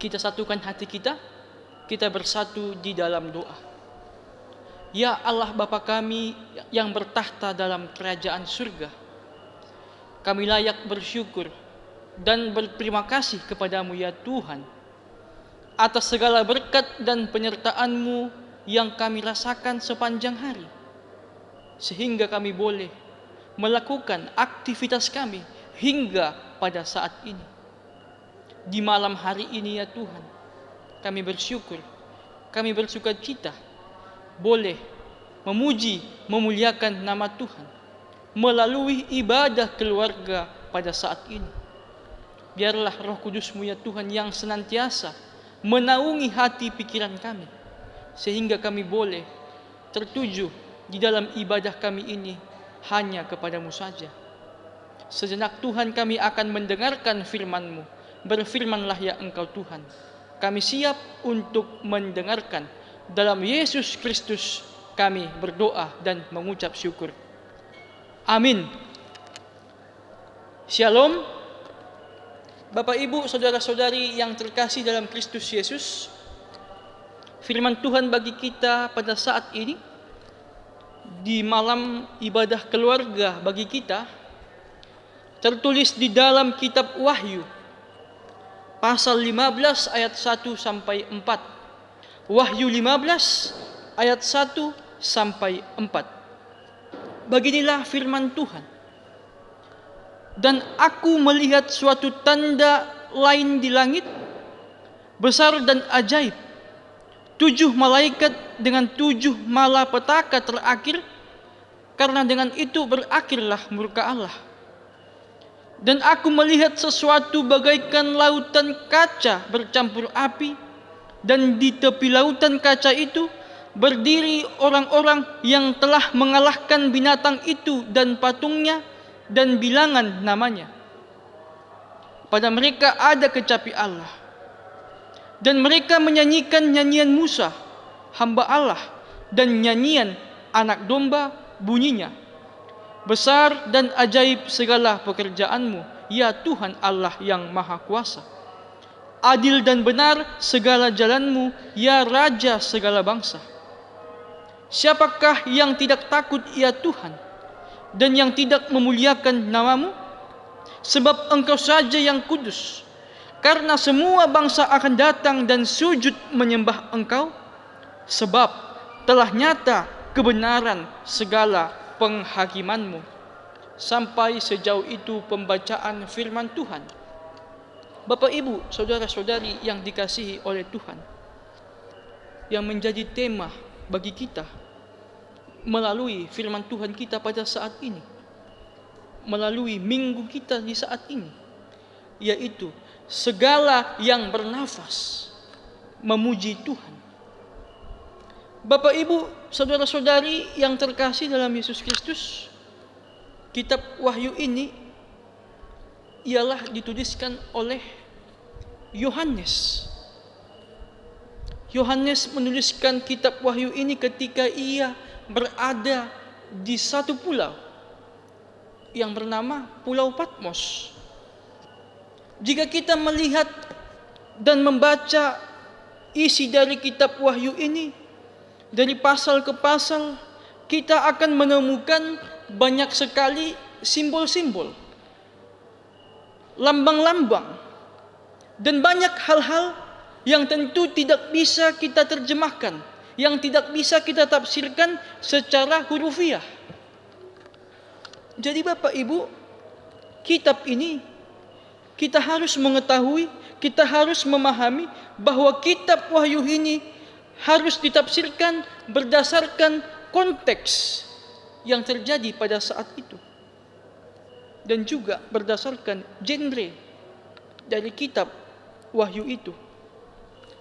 kita satukan hati kita, kita bersatu di dalam doa. Ya Allah Bapa kami yang bertahta dalam kerajaan surga, kami layak bersyukur dan berterima kasih kepadamu ya Tuhan, atas segala berkat dan penyertaan-Mu yang kami rasakan sepanjang hari, sehingga kami boleh melakukan aktivitas kami hingga pada saat ini. Di malam hari ini ya Tuhan, kami bersyukur, kami bersukacita boleh memuji, memuliakan nama Tuhan melalui ibadah keluarga pada saat ini. Biarlah Roh Kudus-Mu ya Tuhan yang senantiasa menaungi hati pikiran kami, sehingga kami boleh tertuju di dalam ibadah kami ini hanya kepadamu saja. Sejenak Tuhan kami akan mendengarkan firman-Mu. Berfirmanlah ya Engkau Tuhan, kami siap untuk mendengarkan. Dalam Yesus Kristus kami berdoa dan mengucap syukur. Amin. Shalom. Bapak Ibu, saudara-saudari yang terkasih dalam Kristus Yesus, firman Tuhan bagi kita pada saat ini di malam ibadah keluarga bagi kita tertulis di dalam kitab Wahyu pasal 15 ayat 1 sampai 4. Wahyu 15 ayat 1 sampai 4. Beginilah firman Tuhan. Dan aku melihat suatu tanda lain di langit, besar dan ajaib. 7 malaikat dengan 7 malapetaka terakhir, karena dengan itu berakhirlah murka Allah. Dan aku melihat sesuatu bagaikan lautan kaca bercampur api, dan di tepi lautan kaca itu berdiri orang-orang yang telah mengalahkan binatang itu dan patungnya dan bilangan namanya. Pada mereka ada kecapi Allah, dan mereka menyanyikan nyanyian Musa, hamba Allah, dan nyanyian anak domba bunyinya. Besar dan ajaib segala pekerjaan-Mu, ya Tuhan Allah yang Maha Kuasa. Adil dan benar segala jalan-Mu, ya Raja segala bangsa. Siapakah yang tidak takut, ya Tuhan, dan yang tidak memuliakan nama-Mu? Sebab Engkau saja yang kudus. Karena semua bangsa akan datang dan sujud menyembah Engkau, sebab telah nyata kebenaran segala penghakiman-Mu. Sampai sejauh itu pembacaan firman Tuhan. Bapak Ibu, saudara-saudari yang dikasihi oleh Tuhan, yang menjadi tema bagi kita melalui firman Tuhan kita pada saat ini, melalui minggu kita di saat ini, yaitu segala yang bernafas memuji Tuhan. Bapak Ibu, saudara-saudari yang terkasih dalam Yesus Kristus, kitab Wahyu ini ialah dituliskan oleh Yohanes. Yohanes menuliskan kitab Wahyu ini ketika ia berada di satu pulau yang bernama Pulau Patmos. Jika kita melihat dan membaca isi dari kitab Wahyu ini, dari pasal ke pasal, kita akan menemukan banyak sekali simbol-simbol, lambang-lambang, dan banyak hal-hal yang tentu tidak bisa kita terjemahkan, yang tidak bisa kita tafsirkan secara hurufiah. Jadi Bapak Ibu, kitab ini kita harus mengetahui, kita harus memahami bahwa kitab Wahyu ini harus ditafsirkan berdasarkan konteks yang terjadi pada saat itu, dan juga berdasarkan genre dari kitab Wahyu itu.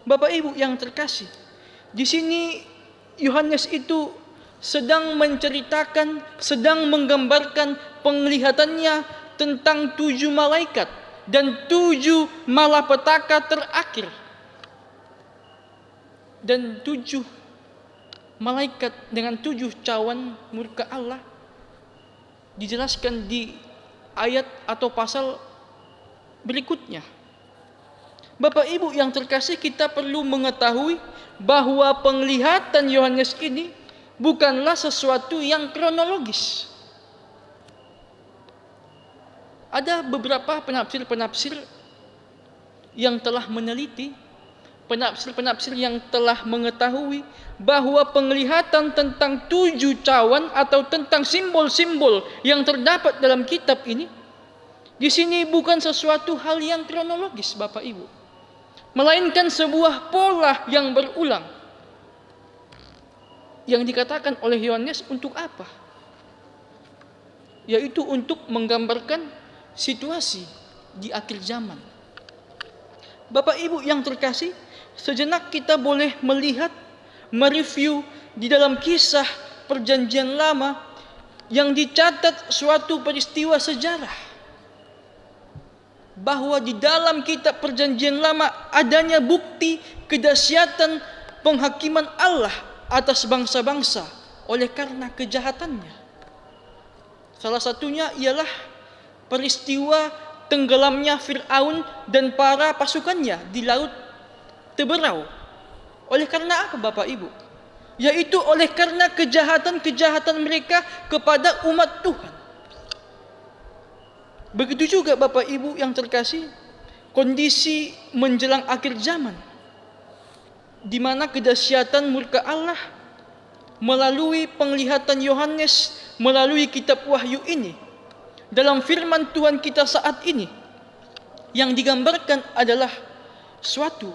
Bapak Ibu yang terkasih, di sini Yohanes itu sedang menceritakan, sedang menggambarkan penglihatannya tentang 7 malaikat dan 7 malapetaka terakhir. Dan 7 malaikat dengan 7 cawan murka Allah dijelaskan di ayat atau pasal berikutnya. Bapak Ibu yang terkasih, kita perlu mengetahui bahwa penglihatan Yohanes ini bukanlah sesuatu yang kronologis. Ada beberapa penafsir-penafsir yang telah meneliti, penafsir-penafsir yang telah mengetahui bahwa penglihatan tentang 7 cawan atau tentang simbol-simbol yang terdapat dalam kitab ini di sini bukan sesuatu hal yang kronologis, Bapak Ibu, melainkan sebuah pola yang berulang yang dikatakan oleh Yohanes untuk apa? Yaitu untuk menggambarkan situasi di akhir zaman. Bapak Ibu yang terkasih, sejenak kita boleh melihat, mereview di dalam kisah Perjanjian Lama yang dicatat suatu peristiwa sejarah, bahwa di dalam kitab Perjanjian Lama adanya bukti kedahsyatan penghakiman Allah atas bangsa-bangsa oleh karena kejahatannya. Salah satunya ialah peristiwa tenggelamnya Fir'aun dan para pasukannya di laut Teberau. Oleh karena apa, Bapak Ibu? Yaitu oleh karena kejahatan-kejahatan mereka kepada umat Tuhan. Begitu juga Bapak Ibu yang terkasih, kondisi menjelang akhir zaman, di mana kedahsyatan murka Allah melalui penglihatan Yohanes, melalui kitab Wahyu ini, dalam firman Tuhan kita saat ini, yang digambarkan adalah suatu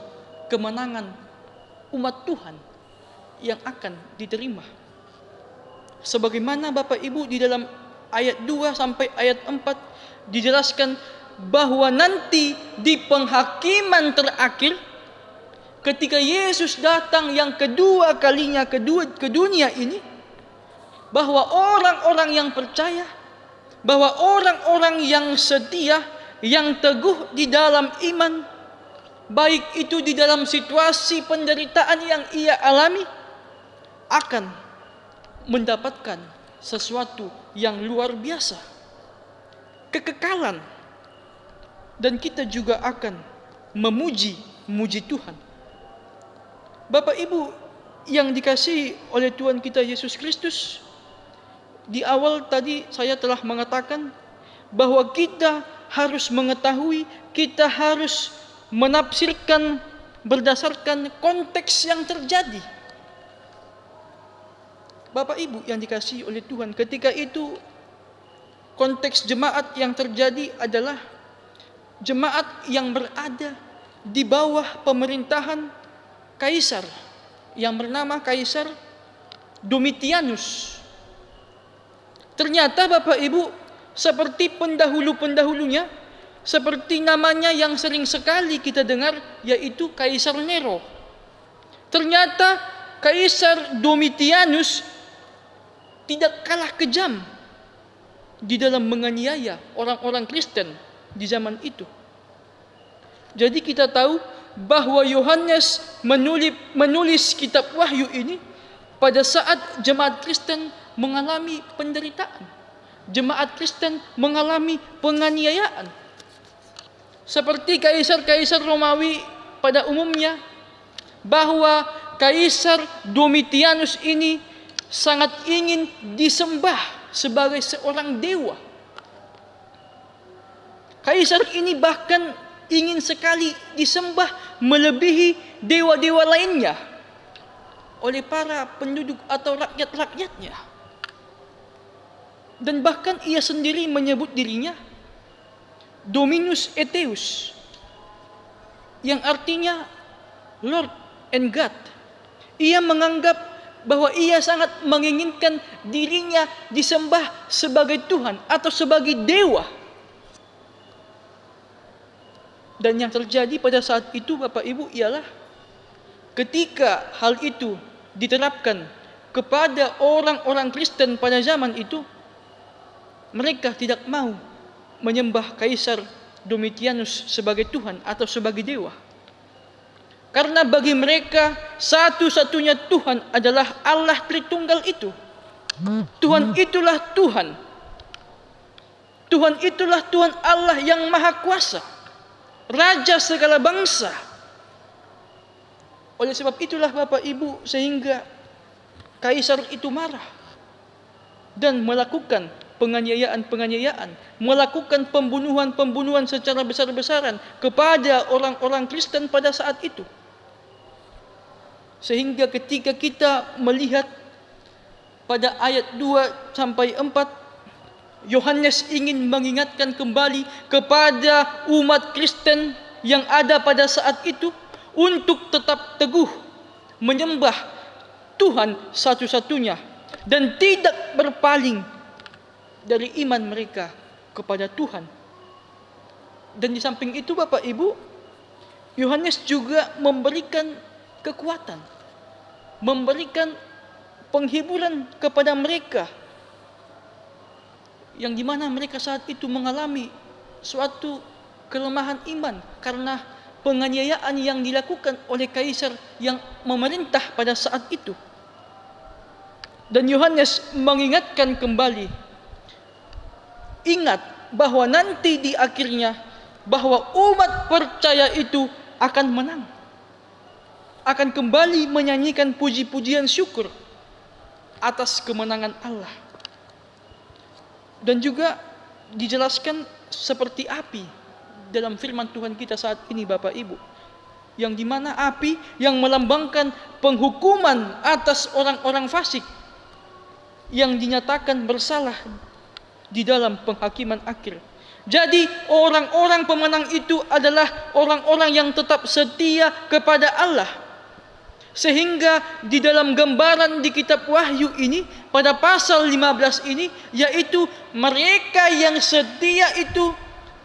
kemenangan umat Tuhan yang akan diterima. Sebagaimana Bapak Ibu di dalam ayat 2 sampai ayat 4 dijelaskan bahwa nanti di penghakiman terakhir, ketika Yesus datang yang kedua kalinya ke dunia ini, bahwa orang-orang yang percaya, bahwa orang-orang yang setia, yang teguh di dalam iman, baik itu di dalam situasi penderitaan yang ia alami, akan mendapatkan sesuatu yang luar biasa, kekekalan, dan kita juga akan memuji Tuhan. Bapak Ibu yang dikasihi oleh Tuhan kita Yesus Kristus, di awal tadi saya telah mengatakan bahwa kita harus mengetahui, kita harus menafsirkan berdasarkan konteks yang terjadi. Bapak Ibu yang dikasihi oleh Tuhan, ketika itu konteks jemaat yang terjadi adalah jemaat yang berada di bawah pemerintahan kaisar yang bernama Kaisar Domitianus. Ternyata Bapak Ibu, seperti pendahulu-pendahulunya, seperti namanya yang sering sekali kita dengar, yaitu Kaisar Nero. Ternyata Kaisar Domitianus tidak kalah kejam di dalam menganiaya orang-orang Kristen di zaman itu. Jadi kita tahu bahwa Yohanes menulis kitab Wahyu ini pada saat jemaat Kristen mengalami penderitaan, jemaat Kristen mengalami penganiayaan. Seperti kaisar-kaisar Romawi pada umumnya, bahwa Kaisar Domitianus ini sangat ingin disembah sebagai seorang dewa. Kaisar ini bahkan ingin sekali disembah melebihi dewa-dewa lainnya oleh para penduduk atau rakyat-rakyatnya. Dan bahkan ia sendiri menyebut dirinya Dominus Aeteus, yang artinya Lord and God. Ia menganggap bahwa ia sangat menginginkan dirinya disembah sebagai Tuhan atau sebagai dewa. Dan yang terjadi pada saat itu Bapak Ibu ialah ketika hal itu diterapkan kepada orang-orang Kristen pada zaman itu, mereka tidak mau menyembah Kaisar Domitianus sebagai Tuhan atau sebagai dewa. Karena bagi mereka satu-satunya Tuhan adalah Allah Tritunggal itu. Tuhan itulah Tuhan. Tuhan itulah Tuhan Allah yang Maha Kuasa. raja segala bangsa. Oleh sebab itulah Bapak Ibu, sehingga kaisar itu marah dan melakukan penganiayaan, melakukan pembunuhan secara besar-besaran kepada orang-orang Kristen pada saat itu. Sehingga ketika kita melihat pada ayat 2 sampai 4, Yohanes ingin mengingatkan kembali kepada umat Kristen yang ada pada saat itu untuk tetap teguh menyembah Tuhan satu-satunya dan tidak berpaling dari iman mereka kepada Tuhan. Dan di samping itu Bapak Ibu, Yohanes juga memberikan kekuatan, memberikan penghiburan kepada mereka yang dimana mereka saat itu mengalami suatu kelemahan iman karena penganiayaan yang dilakukan oleh kaisar yang memerintah pada saat itu. Dan Yohanes mengingatkan kembali, ingat bahwa nanti di akhirnya bahwa umat percaya itu akan menang, akan kembali menyanyikan puji-pujian syukur atas kemenangan Allah. Dan juga dijelaskan seperti api dalam firman Tuhan kita saat ini Bapak Ibu, yang dimana api yang melambangkan penghukuman atas orang-orang fasik yang dinyatakan bersalah di dalam penghakiman akhir. Jadi orang-orang pemenang itu adalah orang-orang yang tetap setia kepada Allah. Sehingga di dalam gambaran di kitab Wahyu ini pada pasal 15 ini, yaitu mereka yang setia itu,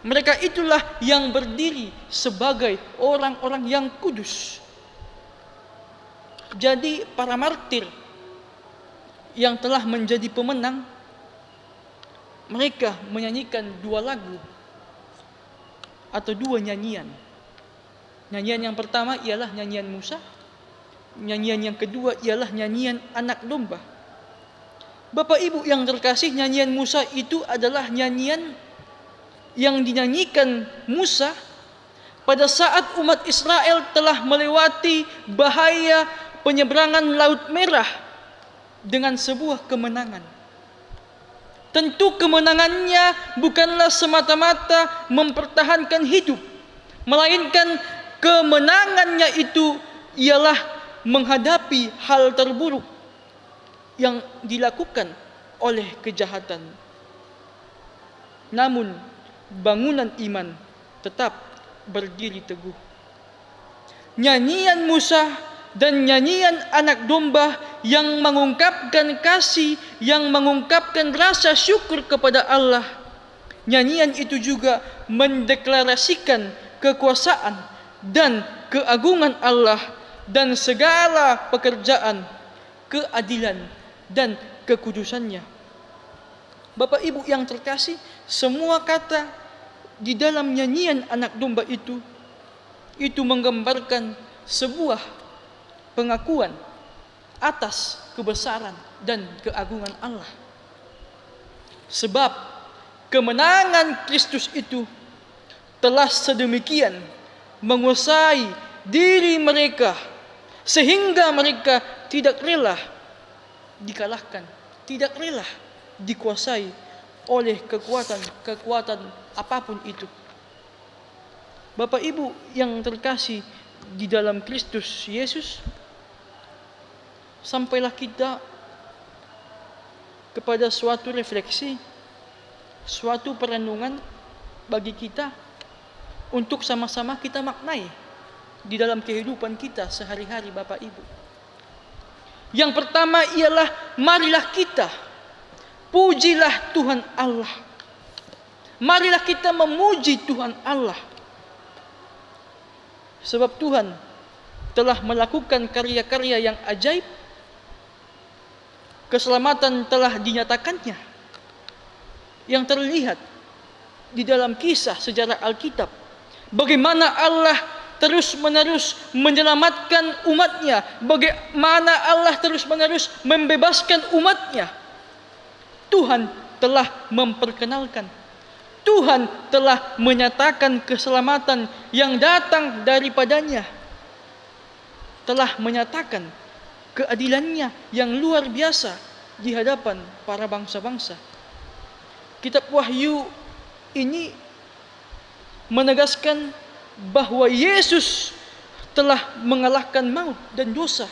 mereka itulah yang berdiri sebagai orang-orang yang kudus. Jadi para martir yang telah menjadi pemenang, mereka menyanyikan 2 lagu atau 2 nyanyian. Nyanyian yang pertama ialah nyanyian Musa. Nyanyian yang kedua ialah nyanyian anak domba. Bapak Ibu yang terkasih, nyanyian Musa itu adalah nyanyian yang dinyanyikan Musa pada saat umat Israel telah melewati bahaya penyeberangan Laut Merah dengan sebuah kemenangan. Tentu kemenangannya bukanlah semata-mata mempertahankan hidup, melainkan kemenangannya itu ialah menghadapi hal terburuk yang dilakukan oleh kejahatan. Namun bangunan iman tetap berdiri teguh. Nyanyian Musa dan nyanyian anak domba yang mengungkapkan kasih, yang mengungkapkan rasa syukur kepada Allah. Nyanyian itu juga mendeklarasikan kekuasaan dan keagungan Allah dan segala pekerjaan, keadilan dan kekudusannya. Bapak Ibu yang terkasih, semua kata di dalam nyanyian anak domba itu menggambarkan sebuah pengakuan atas kebesaran dan keagungan Allah. Sebab kemenangan Kristus itu telah sedemikian menguasai diri mereka sehingga mereka tidak rela dikalahkan, tidak rela dikuasai oleh kekuatan apapun itu. Bapak Ibu yang terkasih di dalam Kristus Yesus, sampailah kita kepada suatu refleksi, suatu perenungan bagi kita untuk sama-sama kita maknai di dalam kehidupan kita sehari-hari Bapak Ibu. Yang pertama ialah marilah kita pujilah Tuhan Allah. Marilah kita memuji Tuhan Allah. Sebab Tuhan telah melakukan karya-karya yang ajaib. Keselamatan telah dinyatakannya, yang terlihat di dalam kisah sejarah Alkitab. Bagaimana Allah terus-menerus menyelamatkan umatnya, bagaimana Allah terus-menerus membebaskan umatnya. Tuhan telah memperkenalkan Tuhan telah menyatakan keselamatan yang datang daripadanya. Telah menyatakan keadilannya yang luar biasa di hadapan para bangsa-bangsa. Kitab Wahyu ini menegaskan bahwa Yesus telah mengalahkan maut dan dosa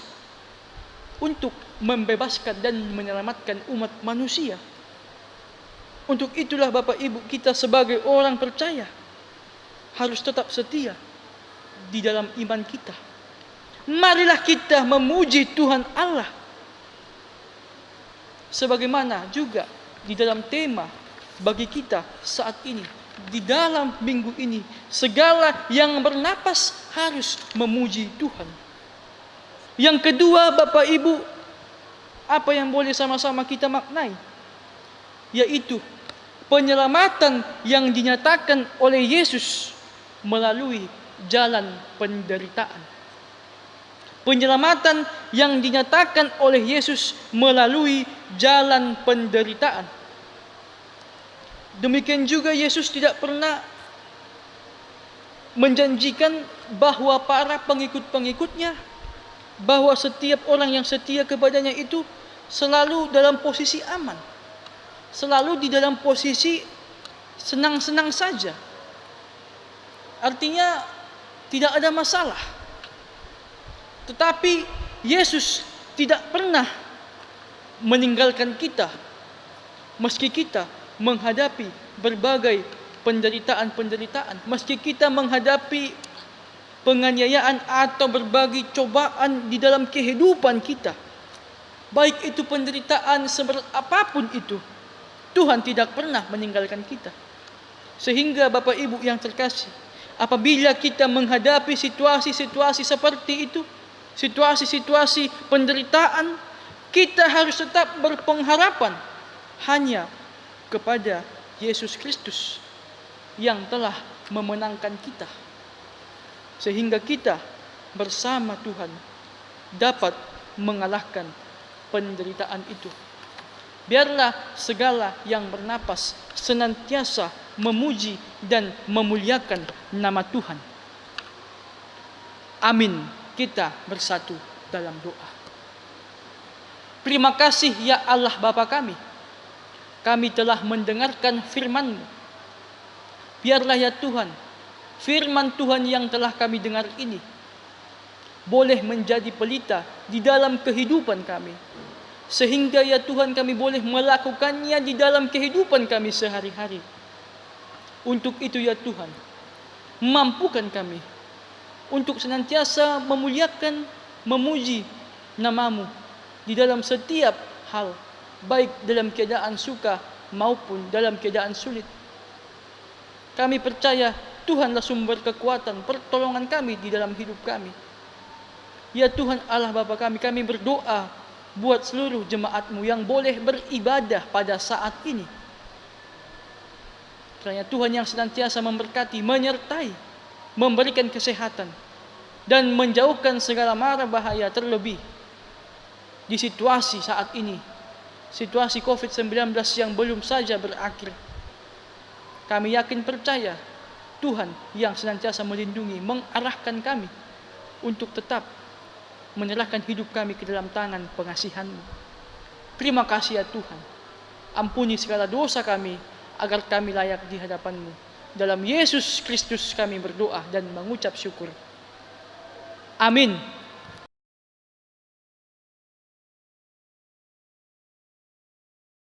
untuk membebaskan dan menyelamatkan umat manusia. Untuk itulah Bapak Ibu, kita sebagai orang percaya harus tetap setia di dalam iman kita. Marilah kita memuji Tuhan Allah. Sebagaimana juga di dalam tema bagi kita saat ini, di dalam minggu ini, segala yang bernapas harus memuji Tuhan. Yang kedua Bapak Ibu, apa yang boleh sama-sama kita maknai? Yaitu penyelamatan yang dinyatakan oleh Yesus melalui jalan penderitaan. Penyelamatan yang dinyatakan oleh Yesus melalui jalan penderitaan. Demikian juga Yesus tidak pernah menjanjikan bahwa para pengikut-pengikutnya, bahwa setiap orang yang setia kepadanya itu selalu dalam posisi aman, selalu di dalam posisi senang-senang saja. Artinya tidak ada masalah. Tetapi Yesus tidak pernah meninggalkan kita meski kita menghadapi berbagai penderitaan-penderitaan, meski kita menghadapi penganiayaan atau berbagai cobaan di dalam kehidupan kita. Baik itu penderitaan seberat apapun itu, Tuhan tidak pernah meninggalkan kita. Sehingga Bapak Ibu yang terkasih, apabila kita menghadapi situasi-situasi seperti itu, situasi-situasi penderitaan, kita harus tetap berpengharapan hanya kepada Yesus Kristus yang telah memenangkan kita. Sehingga kita bersama Tuhan dapat mengalahkan penderitaan itu. Biarlah segala yang bernapas senantiasa memuji dan memuliakan nama Tuhan. Amin. Kita bersatu dalam doa. Terima kasih ya Allah Bapa kami. Kami telah mendengarkan firman-Mu. Biarlah ya Tuhan, firman Tuhan yang telah kami dengar ini boleh menjadi pelita di dalam kehidupan kami. Sehingga ya Tuhan kami boleh melakukannya di dalam kehidupan kami sehari-hari. Untuk itu ya Tuhan, mampukan kami untuk senantiasa memuliakan, memuji nama-Mu di dalam setiap hal, baik dalam keadaan suka maupun dalam keadaan sulit. Kami percaya Tuhanlah sumber kekuatan, pertolongan kami di dalam hidup kami. Ya Tuhan Allah Bapa kami, kami berdoa buat seluruh jemaat-Mu yang boleh beribadah pada saat ini. Kiranya Tuhan yang senantiasa memberkati, menyertai, memberikan kesehatan, dan menjauhkan segala mara bahaya, terlebih di situasi saat ini, situasi COVID-19 yang belum saja berakhir. Kami yakin percaya Tuhan yang senantiasa melindungi, mengarahkan kami untuk tetap menyerahkan hidup kami ke dalam tangan pengasihan-Mu. Terima kasih ya Tuhan. Ampuni segala dosa kami agar kami layak di hadapan-Mu. Dalam Yesus Kristus kami berdoa dan mengucap syukur. Amin.